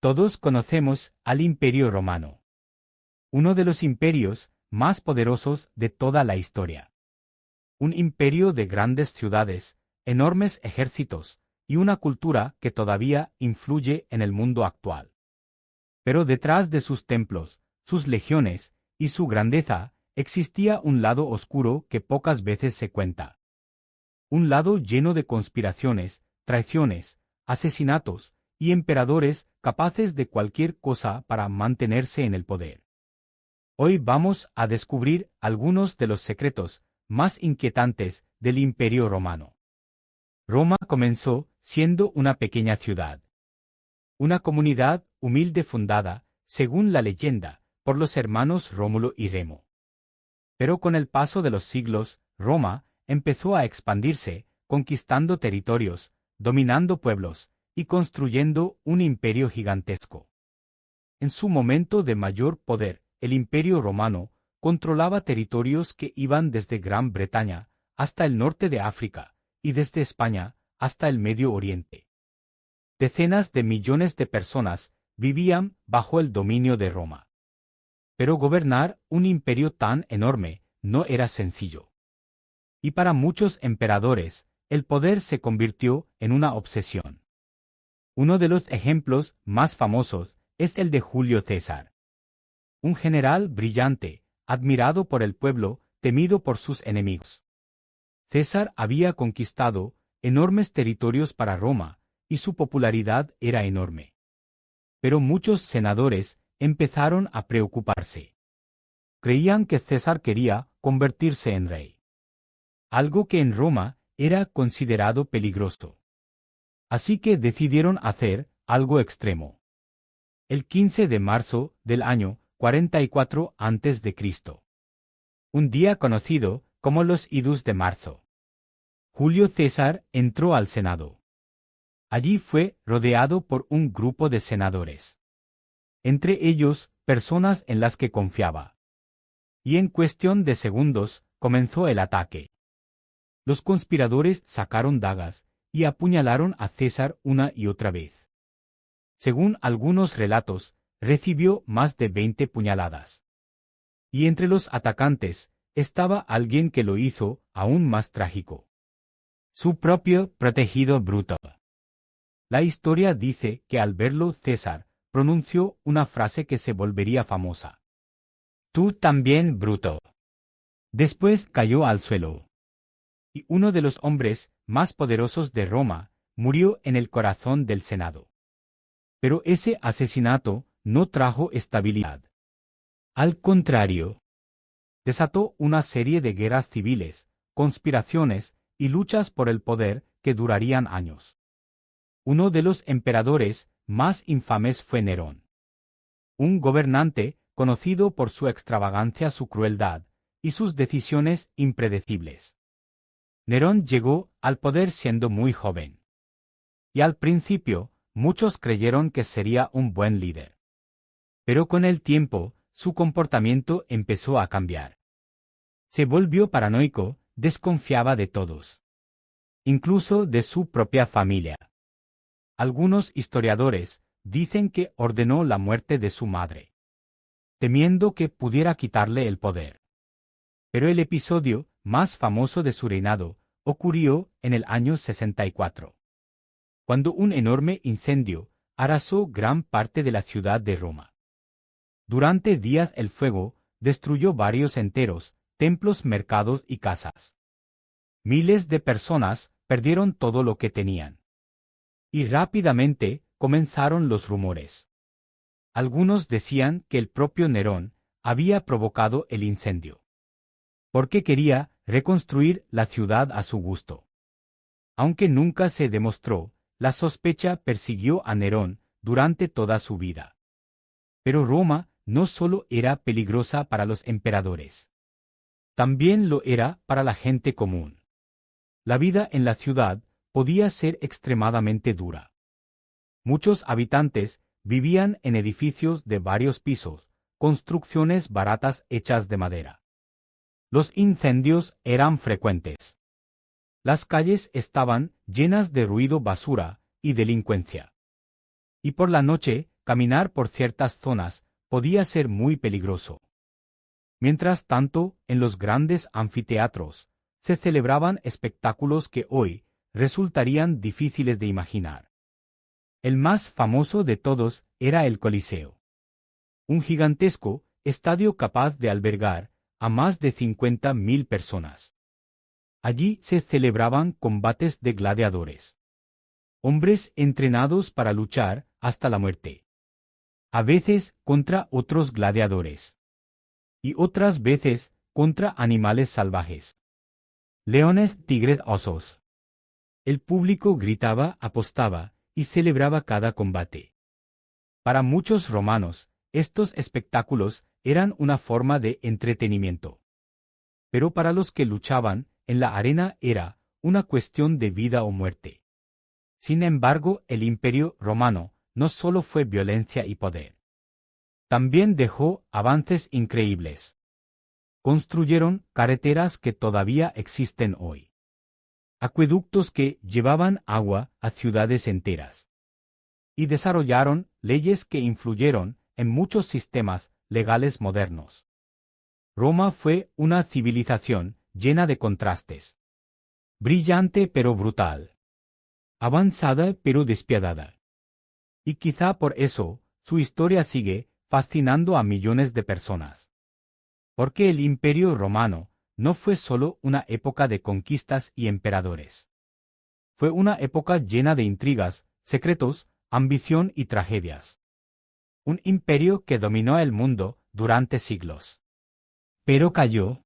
Todos conocemos al Imperio Romano, uno de los imperios más poderosos de toda la historia. Un imperio de grandes ciudades, enormes ejércitos y una cultura que todavía influye en el mundo actual. Pero detrás de sus templos, sus legiones y su grandeza, existía un lado oscuro que pocas veces se cuenta. Un lado lleno de conspiraciones, traiciones, asesinatos y emperadores capaces de cualquier cosa para mantenerse en el poder. Hoy vamos a descubrir algunos de los secretos más inquietantes del Imperio Romano. Roma comenzó siendo una pequeña ciudad. Una comunidad humilde fundada, según la leyenda, por los hermanos Rómulo y Remo. Pero con el paso de los siglos, Roma empezó a expandirse, conquistando territorios, dominando pueblos y construyendo un imperio gigantesco. En su momento de mayor poder, el Imperio Romano controlaba territorios que iban desde Gran Bretaña hasta el norte de África y desde España hasta el Medio Oriente. Decenas de millones de personas vivían bajo el dominio de Roma. Pero gobernar un imperio tan enorme no era sencillo. Y para muchos emperadores, el poder se convirtió en una obsesión. Uno de los ejemplos más famosos es el de Julio César. Un general brillante, admirado por el pueblo, temido por sus enemigos. César había conquistado enormes territorios para Roma, y su popularidad era enorme. Pero muchos senadores empezaron a preocuparse. Creían que César quería convertirse en rey. Algo que en Roma era considerado peligroso. Así que decidieron hacer algo extremo. El 15 de marzo del año 44 a.C., un día conocido como los Idus de Marzo, Julio César entró al Senado. Allí fue rodeado por un grupo de senadores. Entre ellos, personas en las que confiaba. Y en cuestión de segundos, comenzó el ataque. Los conspiradores sacaron dagas y apuñalaron a César una y otra vez. Según algunos relatos, recibió más de 20 puñaladas. Y entre los atacantes, estaba alguien que lo hizo aún más trágico. Su propio protegido Bruto. La historia dice que al verlo César pronunció una frase que se volvería famosa. «Tú también, Bruto». Después cayó al suelo. Y uno de los hombres más poderosos de Roma murió en el corazón del Senado. Pero ese asesinato no trajo estabilidad. Al contrario, desató una serie de guerras civiles, conspiraciones y luchas por el poder que durarían años. Uno de los emperadores más infames fue Nerón. Un gobernante conocido por su extravagancia, su crueldad y sus decisiones impredecibles. Nerón llegó al poder siendo muy joven. Y al principio, muchos creyeron que sería un buen líder. Pero con el tiempo, su comportamiento empezó a cambiar. Se volvió paranoico, desconfiaba de todos. Incluso de su propia familia. Algunos historiadores dicen que ordenó la muerte de su madre, temiendo que pudiera quitarle el poder. Pero el episodio más famoso de su reinado ocurrió en el año 64, cuando un enorme incendio arrasó gran parte de la ciudad de Roma. Durante días el fuego destruyó barrios enteros, templos, mercados y casas. Miles de personas perdieron todo lo que tenían. Y rápidamente comenzaron los rumores. Algunos decían que el propio Nerón había provocado el incendio, porque quería reconstruir la ciudad a su gusto. Aunque nunca se demostró, la sospecha persiguió a Nerón durante toda su vida. Pero Roma no solo era peligrosa para los emperadores. También lo era para la gente común. La vida en la ciudad podía ser extremadamente dura. Muchos habitantes vivían en edificios de varios pisos, construcciones baratas hechas de madera. Los incendios eran frecuentes. Las calles estaban llenas de ruido, basura y delincuencia. Y por la noche caminar por ciertas zonas podía ser muy peligroso. Mientras tanto, en los grandes anfiteatros, se celebraban espectáculos que hoy resultarían difíciles de imaginar. El más famoso de todos era el Coliseo. Un gigantesco estadio capaz de albergar a más de 50.000 personas. Allí se celebraban combates de gladiadores. Hombres entrenados para luchar hasta la muerte. A veces contra otros gladiadores. Y otras veces contra animales salvajes. Leones, tigres, osos. El público gritaba, apostaba y celebraba cada combate. Para muchos romanos, estos espectáculos eran una forma de entretenimiento. Pero para los que luchaban en la arena era una cuestión de vida o muerte. Sin embargo, el Imperio Romano no solo fue violencia y poder. También dejó avances increíbles. Construyeron carreteras que todavía existen hoy. Acueductos que llevaban agua a ciudades enteras. Y desarrollaron leyes que influyeron en muchos sistemas legales modernos. Roma fue una civilización llena de contrastes. Brillante pero brutal. Avanzada pero despiadada. Y quizá por eso, su historia sigue fascinando a millones de personas. Porque el Imperio Romano no fue solo una época de conquistas y emperadores. Fue una época llena de intrigas, secretos, ambición y tragedias. Un imperio que dominó el mundo durante siglos. Pero cayó.